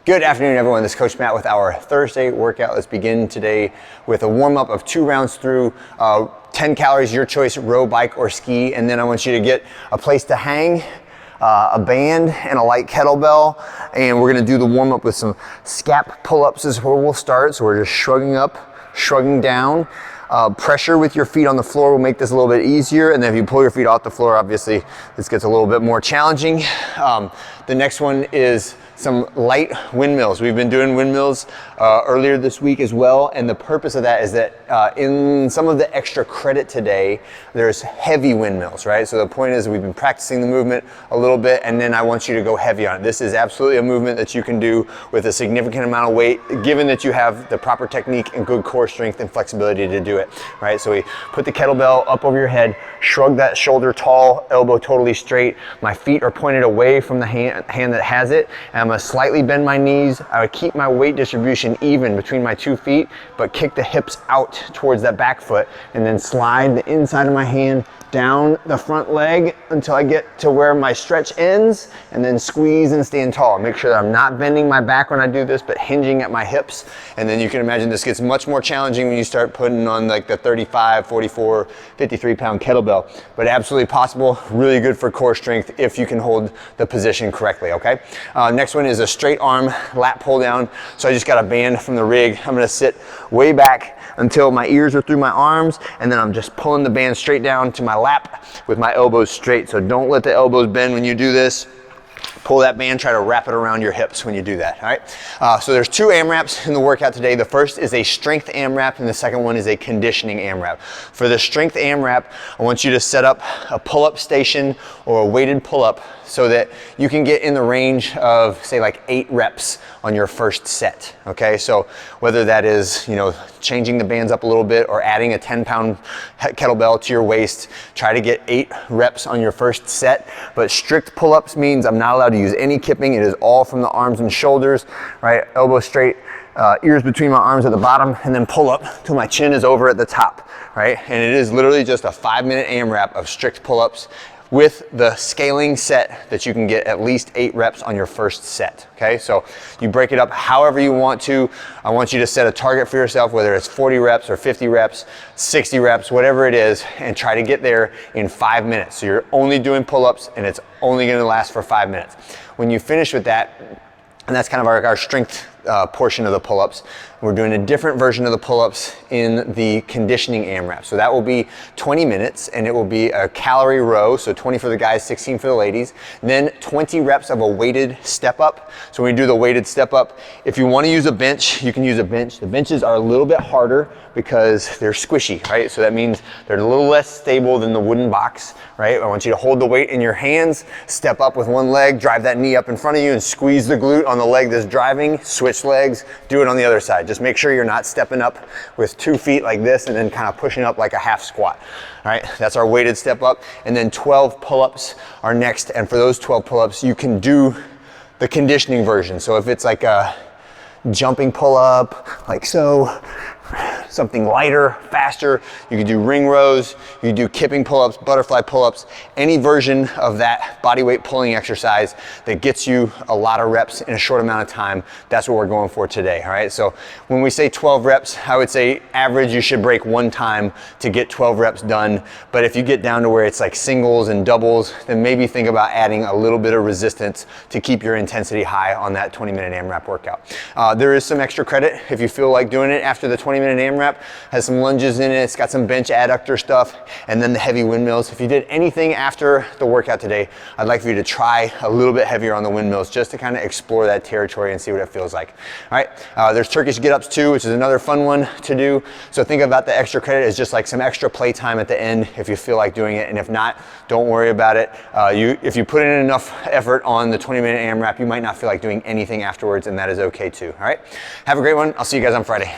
Good afternoon, everyone. This is Coach Matt with our Thursday workout. Let's begin today with a warm-up of 2 rounds through 10 calories, your choice, row, bike, or ski. And then I want you to get a place to hang, a band, and a light kettlebell. And we're gonna do the warm-up with some scap pull-ups is where we'll start. So we're just shrugging up, shrugging down. Pressure with your feet on the floor will make this a little bit easier. And then if you pull your feet off the floor, obviously this gets a little bit more challenging. The next one is some light windmills. We've been doing windmills earlier this week as well, and the purpose of that is that in some of the extra credit today, there's heavy windmills, right? So the point is we've been practicing the movement a little bit, and then I want you to go heavy on it. This is absolutely a movement that you can do with a significant amount of weight, given that you have the proper technique and good core strength and flexibility to do it, right? So we put the kettlebell up over your head, shrug that shoulder tall, elbow totally straight. My feet are pointed away from the hand that has it, and I'm gonna slightly bend my knees. I would keep my weight distribution even between my 2 feet, but kick the hips out towards that back foot, and then slide the inside of my hand down the front leg until I get to where my stretch ends, and then squeeze and stand tall. Make sure that I'm not bending my back when I do this, but hinging at my hips. And then you can imagine this gets much more challenging when you start putting on like the 35, 44, 53 pound kettlebell, but absolutely possible, really good for core strength if you can hold the position correctly, okay? Next one is a straight arm lat pull down. So I just got a band from the rig. I'm gonna sit way back until my ears are through my arms, and then I'm just pulling the band straight down to my lap with my elbows straight. So don't let the elbows bend when you do this. Pull that band, try to wrap it around your hips when you do that, all right? So there's 2 AMRAPs in the workout today. The first is a strength AMRAP, and the second one is a conditioning AMRAP. For the strength AMRAP, I want you to set up a pull-up station or a weighted pull-up so that you can get in the range of, say, like 8 reps on your first set, okay? So whether that is, changing the bands up a little bit or adding a 10-pound kettlebell to your waist, try to get 8 reps on your first set. But strict pull-ups means I'm not allowed to use any kipping. It is all from the arms and shoulders, right? Elbow straight, ears between my arms at the bottom, and then pull up till my chin is over at the top, right? And it is literally just a 5-minute AMRAP of strict pull-ups with the scaling set that you can get at least 8 reps on your first set, okay? So you break it up however you want to. I want you to set a target for yourself, whether it's 40 reps or 50 reps, 60 reps, whatever it is, and try to get there in 5 minutes. So you're only doing pull-ups, and it's only gonna last for 5 minutes. When you finish with that, and that's kind of our strength portion of the pull-ups. We're doing a different version of the pull-ups in the conditioning AMRAP. So that will be 20 minutes, and it will be a calorie row, so 20 for the guys, 16 for the ladies. Then 20 reps of a weighted step up. So when we do the weighted step up, if you want to use a bench, you can use a bench. The benches are a little bit harder because they're squishy, right? So that means they're a little less stable than the wooden box, right? I want you to hold the weight in your hands, step up with one leg, drive that knee up in front of you, and squeeze the glute on the leg that's driving, switch legs, do it on the other side. Just make sure you're not stepping up with 2 feet like this and then kind of pushing up like a half squat. All right, that's our weighted step up. And then 12 pull-ups are next. And for those 12 pull-ups, you can do the conditioning version. So if it's like a jumping pull-up, like so, something lighter, faster, you can do ring rows, you can do kipping pull-ups, butterfly pull-ups, any version of that body weight pulling exercise that gets you a lot of reps in a short amount of time. That's what we're going for today, all right? So when we say 12 reps, I would say average you should break 1 time to get 12 reps done. But if you get down to where it's like singles and doubles, then maybe think about adding a little bit of resistance to keep your intensity high on that 20-minute AMRAP workout. There is some extra credit if you feel like doing it after the 20-minute AMRAP. Has some lunges in it, it's got some bench adductor stuff, and then the heavy windmills. If you did anything after the workout today, I'd like for you to try a little bit heavier on the windmills just to kind of explore that territory and see what it feels like. All right, there's Turkish get-ups too, which is another fun one to do. So think about the extra credit as just like some extra play time at the end if you feel like doing it, and if not, don't worry about it. If you put in enough effort on the 20-minute AMRAP, you might not feel like doing anything afterwards, and that is okay too, all right? Have a great one. I'll see you guys on Friday.